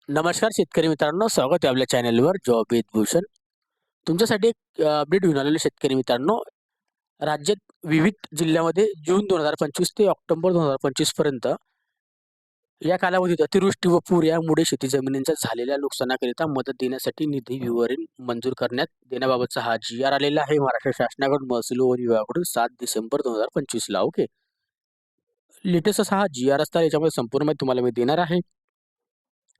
नमस्कार शेतकरी मित्रांनो, स्वागत आहे आपल्या चॅनलवर जॉब विथ भूषण. तुमच्यासाठी एक अपडेट घेऊन आलेलो शेतकरी मित्रांनो. राज्यात विविध जिल्ह्यामध्ये जून 2025 ते ऑक्टोबर 2025 पर्यंत या कालावधीत अतिवृष्टी व पूर यामुळे शेती जमिनींच्या झालेल्या नुकसानाकरिता मदत देण्यासाठी निधी विवरण मंजूर करण्यात देण्याबाबतचा हा जी-आर आलेला आहे महाराष्ट्र शासनाकडून महसूल व वन विभागाकडून 7 डिसेंबर 2025 ला. ओके. लेटेस्ट असा हा जी-आर असता याच्यामध्ये संपूर्ण माहिती तुम्हाला मी देणार आहे.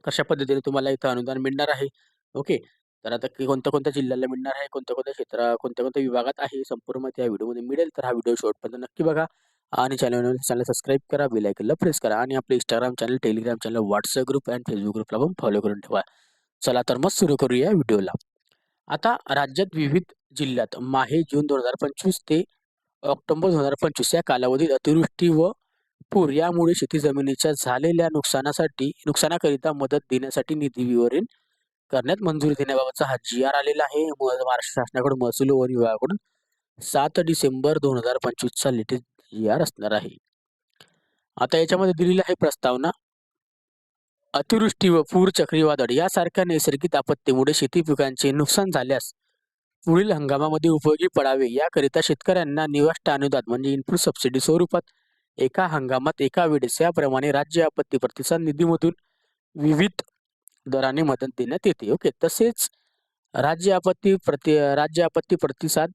कशा पद्धतीने तुम्हाला इथं अनुदान मिळणार आहे. ओके. तर आता कोणत्या-कोणत्या जिल्ह्याला मिळणार आहे, कोणत्या-कोणत्या कोणत्या-कोणत्या विभागात आहे, संपूर्ण माहिती या व्हिडिओमध्ये मिळेल. तर हा व्हिडिओ शेवटपर्यंत नक्की बघा आणि चॅनल सबस्क्राईब करा, बेल आयकॉनला प्रेस करा आणि आपले Instagram channel, Telegram channel, WhatsApp group आणि Facebook ग्रुपला पण फॉलो करून ठेवा. चला तर मग सुरू करूया व्हिडिओला. आता राज्यात विविध जिल्ह्यात जून 2025 ते ऑक्टोबर 2025 या कालावधीत अतिवृष्टी व पूर यामुळे शेती जमिनीच्या झालेल्या नुकसानाकरिता मदत देण्यासाठी निधी विवरण करण्यात मंजुरी देण्याबाबतचा हा जी-आर आलेला आहे महाराष्ट्र शासनाकडून महसूल व वन विभागाकडून 7 डिसेंबर 2025 चा लेटेस्ट जी-आर असणार आहे. आता याच्यामध्ये दिलेली आहे प्रस्तावना. अतिवृष्टी व पूर, चक्रीवादळ यासारख्या नैसर्गिक आपत्तीमुळे शेती पिकांचे नुकसान झाल्यास पुढील हंगामामध्ये उपयोगी पडावे याकरिता शेतकऱ्यांना निविष्ट अनुदान म्हणजे इनपुट सबसिडी स्वरूपात एका हंगामात एका वेळेस याप्रमाणे राज्य आपत्ती प्रतिसाद निधीमधून विविध दराने मदत देण्यात येते. ओके. तसेच राज्य आपत्ती प्रतिसाद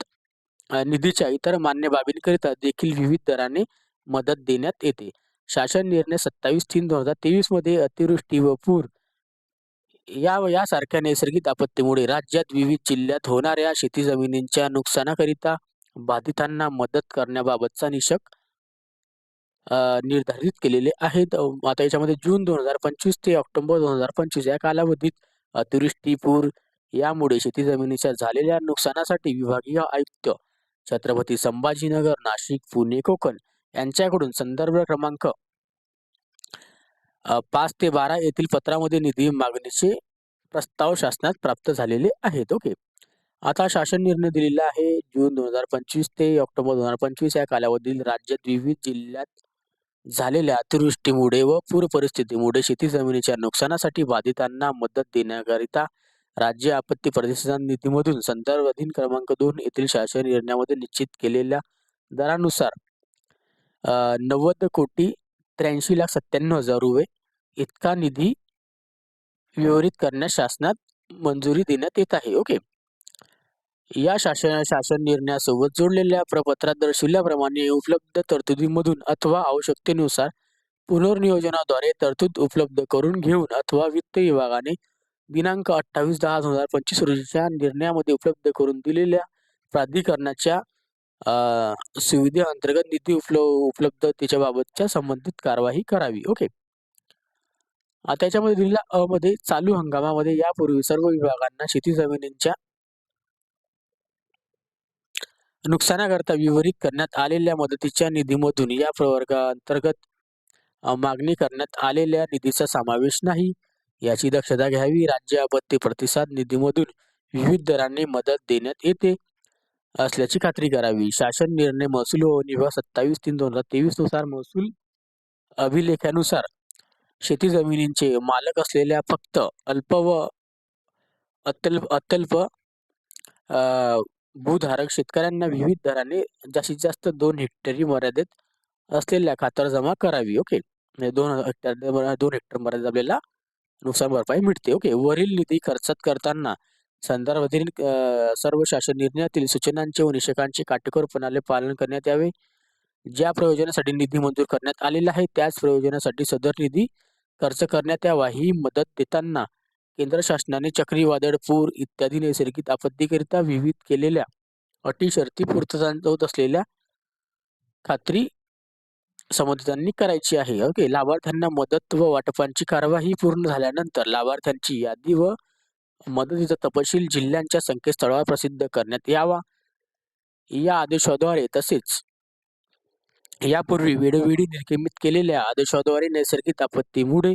निधीच्या इतर मान्य बाबींकरिता देखील विविध दराने मदत देण्यात येते. शासन निर्णय 27/3/2023 मध्ये अतिवृष्टी व पूर यासारख्या नैसर्गिक आपत्तीमुळे राज्यात विविध जिल्ह्यात होणाऱ्या शेती जमिनींच्या नुकसानाकरिता बाधितांना मदत करण्याबाबतचा निकष निर्धारित केलेले आहेत. आता याच्यामध्ये जून 2025 ते ऑक्टोबर 2025 या कालावधीत अतिवृष्टी, पूर यामुळे शेती जमिनीच्या झालेल्या नुकसानासाठी विभागीय आयुक्त छत्रपती संभाजीनगर, नाशिक, पुणे, कोकण यांच्याकडून संदर्भ क्रमांक 5 ते 12 येथील पत्रामध्ये निधी मागणीचे प्रस्ताव शासनात प्राप्त झालेले आहेत. ओके. आता शासन निर्णय दिलेला आहे जून 2025 ते ऑक्टोबर 2025 या कालावधीत राज्यात विविध जिल्ह्यात झालेल्या अतिवृष्टीमुळे व पूर परिस्थितीमुळे शेती जमिनीच्या नुकसानासाठी बाधितांना मदत देण्याकरिता राज्य आपत्ती प्रतिसाद निधीमधून संदर्भ अधीन क्रमांक 2 येथील शासन निर्णयामध्ये निश्चित केलेल्या दरानुसार 90,83,97,000 रुपये इतका निधी वितरित करण्यास शासनात मंजुरी देण्यात येत आहे. ओके. या शासन निर्णयासोबत जोडलेल्या प्रपत्रात दर्शविल्याप्रमाणे उपलब्ध तरतुदीमधून अथवा आवश्यकतेनुसार पुनर्नियोजनाद्वारे तरतूद उपलब्ध करून घेऊन अथवा वित्त विभागाने दिनांक 28/10/2025 रोजीच्या निर्णयामध्ये उपलब्ध करून दिलेल्या प्राधिकरणाच्या सुविधेअंतर्गत निधी उपलब्धतेच्या बाबतच्या संबंधित कारवाई करावी. ओके. आता याच्यामध्ये दिलेल्या मध्ये चालू हंगामामध्ये यापूर्वी सर्व विभागांना शेती जमिनींच्या नुकसानाकरता वितरित करण्यात आलेल्या मदतीच्या निधीमधून या प्रवर्गाअंतर्गत मागणी करण्यात आलेल्या निधीचा समावेश नाही याची दक्षता घ्यावी. राज्य आपत्ती प्रतिसाद निधीमधून विविध दराने मदत देण्यात येते असल्याची खात्री करावी. शासन निर्णय महसूल व वन विभाग 27/3/2023 नुसार महसूल अभिलेखानुसार शेती जमिनींचे मालक असलेल्या फक्त अल्प व अत्यल्प भूधारक शेतकऱ्यांना विविध दराने जास्तीत जास्त 2 हेक्टरी मर्यादेत असलेल्या खातर जमा करावी. ओके. 2 हेक्टर मर्यादेत आपल्याला नुकसान भरपाई मिळते. ओके. वरील निधी खर्चात करताना संदर्भातील सर्व शासन निर्णयातील सूचनांचे व निकषांचे काटेकोरपणाने पालन करण्यात यावे. ज्या प्रयोजनासाठी निधी मंजूर करण्यात आलेला आहे त्याच प्रयोजनासाठी सदर निधी खर्च करण्यात यावा. ही मदत देताना केंद्र शासनाने चक्रीवादळ, पूर इत्यादी नैसर्गिक आपत्तीकरिता विविध केलेल्या अटी शर्ती पूर्तता होत असलेल्या खात्री संबंधितांनी करायची आहे. ओके. लाभार्थ्यांना मदत व वाटपांची कार्यवाही पूर्ण झाल्यानंतर लाभार्थ्यांची यादी व मदतीचा तपशील जिल्ह्यांच्या संकेतस्थळावर प्रसिद्ध करण्यात यावा. या आदेशाद्वारे तसेच यापूर्वी वेळोवेळी निर्गमित केलेल्या आदेशाद्वारे नैसर्गिक आपत्तीमुळे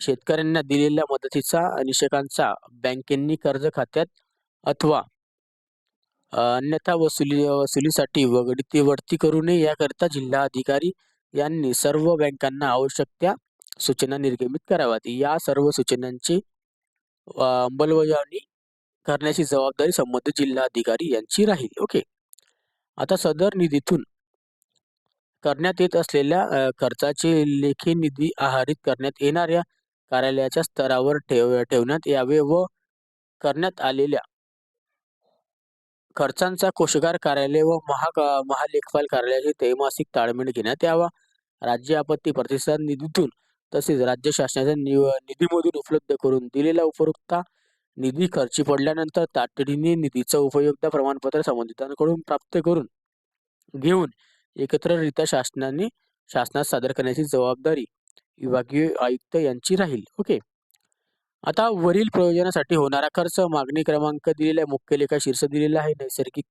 शेतकऱ्यांना दिलेल्या मदतीचा निकषांचा बँकेंनी कर्ज खात्यात अथवा अन्यथा वसुलीसाठी वळती करू नये याकरिता जिल्हाधिकारी यांनी सर्व बँकांना आवश्यक त्या सूचना निर्गमित कराव्यात. या सर्व सूचनांची अंमलबजावणी करण्याची जबाबदारी संबंधित जिल्हाधिकारी यांची राहील. ओके. आता सदर निधीतून करण्यात येत असलेल्या खर्चाचे लेखी निधी आहरित करण्यात येणाऱ्या कार्यालयाच्या स्तरावर ठेवण्यात यावे व करण्यात आलेल्या खर्चांचा कोषागार कार्यालय व महालेखपाल कार्यालयाशी त्रैमासिक ताळमेळ घेण्यात यावा. राज्य आपत्ती प्रतिसाद निधीतून तसेच राज्य शासनाच्या निधीमधून उपलब्ध करून दिलेला उपरोक्त निधी खर्ची पडल्यानंतर तातडीने निधीचं उपयोगिता प्रमाणपत्र संबंधितांकडून प्राप्त करून घेऊन एकत्ररित्या शासनास सादर करण्याची जबाबदारी विभागीय आयुक्त यांची राहील. ओके. आता वरील प्रयोजनासाठी होणारा खर्च मागणी क्रमांक दिलेला आहे, मुख्य लेखा शीर्ष दिलेला आहे. नैसर्गिक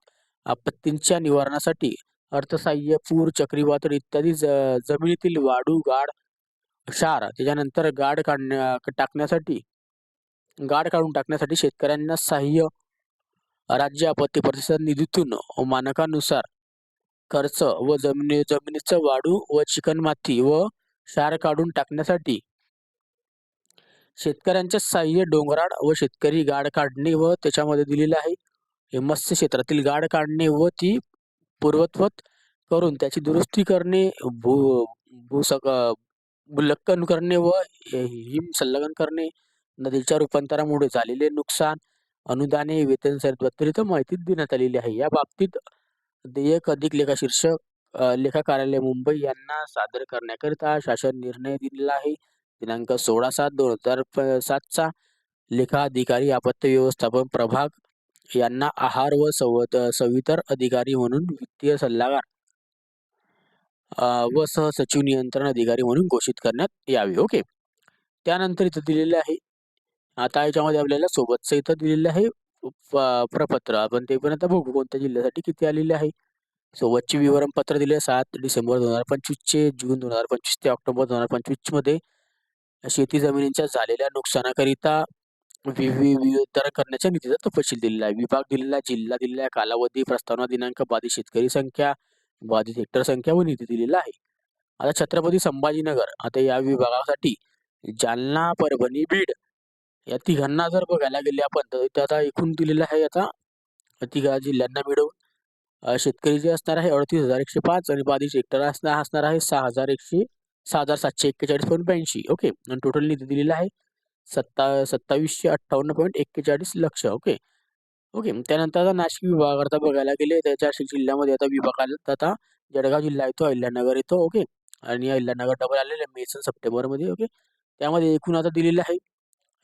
आपत्तींच्या निवारणासाठी अर्थसहाय्य, पूर, चक्रीवादळ इत्यादी जमिनीतील वाळू, गाळ, क्षार, त्याच्यानंतर गाळ काढून टाकण्यासाठी शेतकऱ्यांना सहाय्य राज्य आपत्ती प्रतिसाद निधीतून मानकानुसार खर्च व जमिनीचं वाळू व चिकणमाती व क्षार काढून टाकण्यासाठी शेतकऱ्यांच्या सहाय्य डोंगराळ व शेतकरी गाळ काढणे व त्याच्यामध्ये दिलेलं आहे मत्स्य क्षेत्रातील गाळ काढणे व ती पूर्ववत करून त्याची दुरुस्ती करणे, भूसंलग्न करणे व हिम संलग्न करणे, नदीच्या रूपांतरामुळे झालेले नुकसान, अनुदाने, वेतन व्यतिरिक्त माहिती देण्यात आलेली आहे. या बाबतीत देयक अधिक लेखा शीर्षक लेखा कार्यालय मुंबई यांना सादर करण्याकरिता शासन निर्णय दिलेला आहे. दिनांक 16/7/2007 लेखा अधिकारी आपत्ती व्यवस्थापन प्रभाग यांना आहार व संवितर अधिकारी म्हणून, वित्तीय सल्लागार व सहसचिव नियंत्रण अधिकारी म्हणून घोषित करण्यात यावे. ओके. त्यानंतर इथं दिलेले आहे, आता याच्यामध्ये आपल्याला सोबतचं इथं दिलेलं आहे प्रपत्र. आपण ते पण आता बघू कोणत्या जिल्ह्यासाठी किती आलेले आहे. सोबतचे विवरणपत्र दिले 7 डिसेंबर 2025 चे, जून 2025 ते ऑक्टोबर 2025 मध्ये शेती जमिनींच्या झालेल्या नुकसानाकरिता वितरण करण्याच्या निधीचा तपशील दिलेला आहे. विभाग दिलेला, जिल्हा दिलेला, कालावधी, प्रस्तावना दिनांक, बाधित शेतकरी संख्या, बाधित हेक्टर संख्या व निधी दिलेला आहे. आता छत्रपती संभाजीनगर, आता या विभागासाठी जालना, परभणी, बीड या तिघांना जर बघायला गेले आपण तर आता एकूण दिलेलं आहे. आता तिघा जिल्ह्यांना मिळवून शेतकरी जे असणार आहे 38,105 आणि बाधित हेक्टर असणार आहे 6,741.82. ओके. आणि टोटल निधी दिलेला आहे 2758.41 लक्ष. ओके. ओके. त्यानंतर आता नाशिक विभागाकरता बघायला गेले त्याच्या जिल्ह्यामध्ये आता विभागात आता जळगाव जिल्हा येतो, अहिल्यानगर येतो. ओके. आणि अहिल्यानगर डबल आलेले मे सप्टेंबरमध्ये. ओके. त्यामध्ये एकूण आता दिलेलं आहे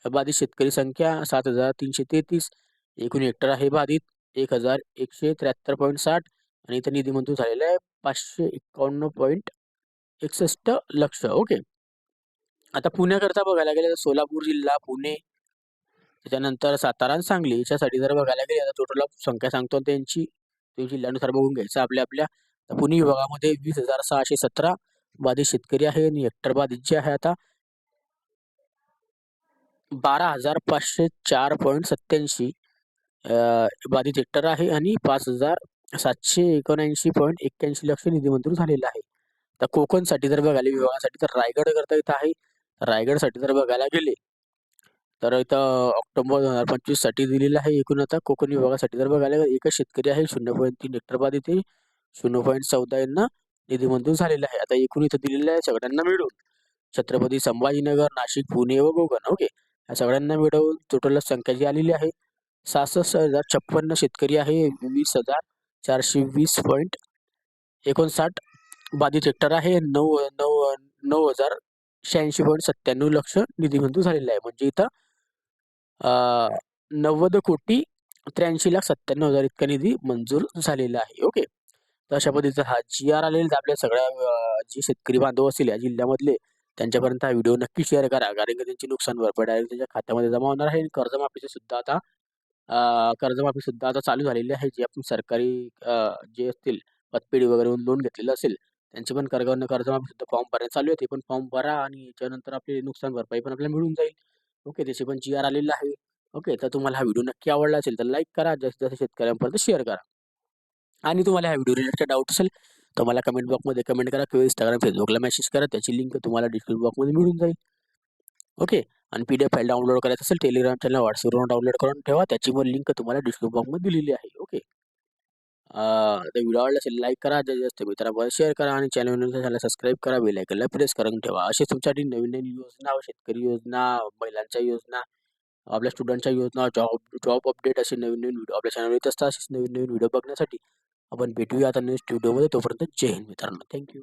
बाधित शेतकरी संख्या 7,333, एकूण हेक्टर आहे बाधित 1,173.60 आणि इथं निधी मंजूर झालेला आहे 551.61 लक्ष. ओके. आता पुण्याकरता बघायला गेले तर सोलापूर जिल्हा, पुणे, त्याच्यानंतर सातारा आणि सांगली याच्यासाठी जर बघायला गेले आता टोटल संख्या सांगतो त्यांची, ते जिल्ह्यानुसार बघून घ्यायचं आपल्या. पुणे विभागामध्ये 20,617 बाधित शेतकरी आहे आणि हेक्टर बाधित जे आहे आता 12,504.87 बाधित हेक्टर आहे आणि 5,779.81 लक्ष निधी मंजूर झालेला आहे. तर कोकणसाठी जर बघायला विभागासाठी तर रायगड करता येत आहे. रायगडसाठी जर बघायला गेले तर इथं ऑक्टोबर 2025 साठी दिलेलं आहे. एकूण आता कोकण विभागासाठी जर बघायला गेलं एकच शेतकरी आहे 0.3 हेक्टर बाधित आहे 0.14 यांना निधी मंजूर झालेला आहे. आता एकूण इथं दिलेलं आहे सगळ्यांना मिळून छत्रपती संभाजीनगर, नाशिक, पुणे व कोकण. ओके. या सगळ्यांना मिळवून टोटल संख्या जी आलेली आहे 66,056 शेतकरी आहे 20,420.59 बाधित हेक्टर आहे 9,086.97 लक्ष निधी मंजूर झालेला आहे. म्हणजे इथं 90,83,97,000 इतका निधी मंजूर झालेला आहे. ओके. तर अशा पद्धतीचा हा GR आलेला आपल्या सगळ्या जे शेतकरी बांधव असतील या जिल्ह्यामधले त्यांच्यापर्यंत हा व्हिडिओ नक्की शेअर करा, कारण की त्यांची नुकसान भरपाई डायरेक्ट त्यांच्या खात्यामध्ये जमा होणार आहे. कर्जमाफीचे सुद्धा आता चालू झालेली आहे. जे आपण सरकारी जे असतील पतपेढी वगैरे लोन घेतलेलं असेल त्यांची पण कर्जमाफी सुद्धा फॉर्म भरण्यात चालू आहे. ते पण फॉर्म भरा आणि याच्यानंतर आपली नुकसान भरपाई पण आपल्याला मिळून जाईल. ओके. त्याची पण GR आलेला आहे. ओके. तर तुम्हाला हा व्हिडिओ नक्की आवडला असेल तर लाईक करा, जास्तीत जास्त शेतकऱ्यांपर्यंत शेअर करा आणि तुम्हाला हा व्हिडिओ रिलेटेड डाऊट असेल तर मला कमेंट बॉक्समध्ये कमेंट करा किंवा Instagram, Facebookला मेसेज करा. त्याची लिंक तुम्हाला डिस्क्रिप्शन बॉक्समध्ये मिळून जाईल. ओके. आणि PDF फाईल डाउनलोड करायचं असेल Telegram चॅनल WhatsAppवरून डाउनलोड करून ठेवा. त्याची पण लिंक तुम्हाला डिस्क्रिप्शन बॉक्समध्ये दिलेली आहे. ओके. तर व्हिडिओ आवडला असेल लाईक करा, जास्तीत जास्त मित्रांबरोबर शेअर करा आणि चॅनलला सबस्क्राईब करा, बेल आयकॉनला प्रेस करून ठेवा. असे तुमच्यासाठी नवीन-नवीन योजना, शेतकरी योजना, महिलांच्या योजना, आपल्या स्टुडंटच्या योजना, जॉब अपडेट असे नवीन-नवीन व्हिडिओ आपल्या चॅनलवर येत असतात. असेच नवीन-नवीन व्हिडिओ बघण्यासाठी आपण भेटूया आता नेक्स्ट व्हिडिओमध्ये. तोपर्यंत जय हिंद मित्रांनो. Thank you.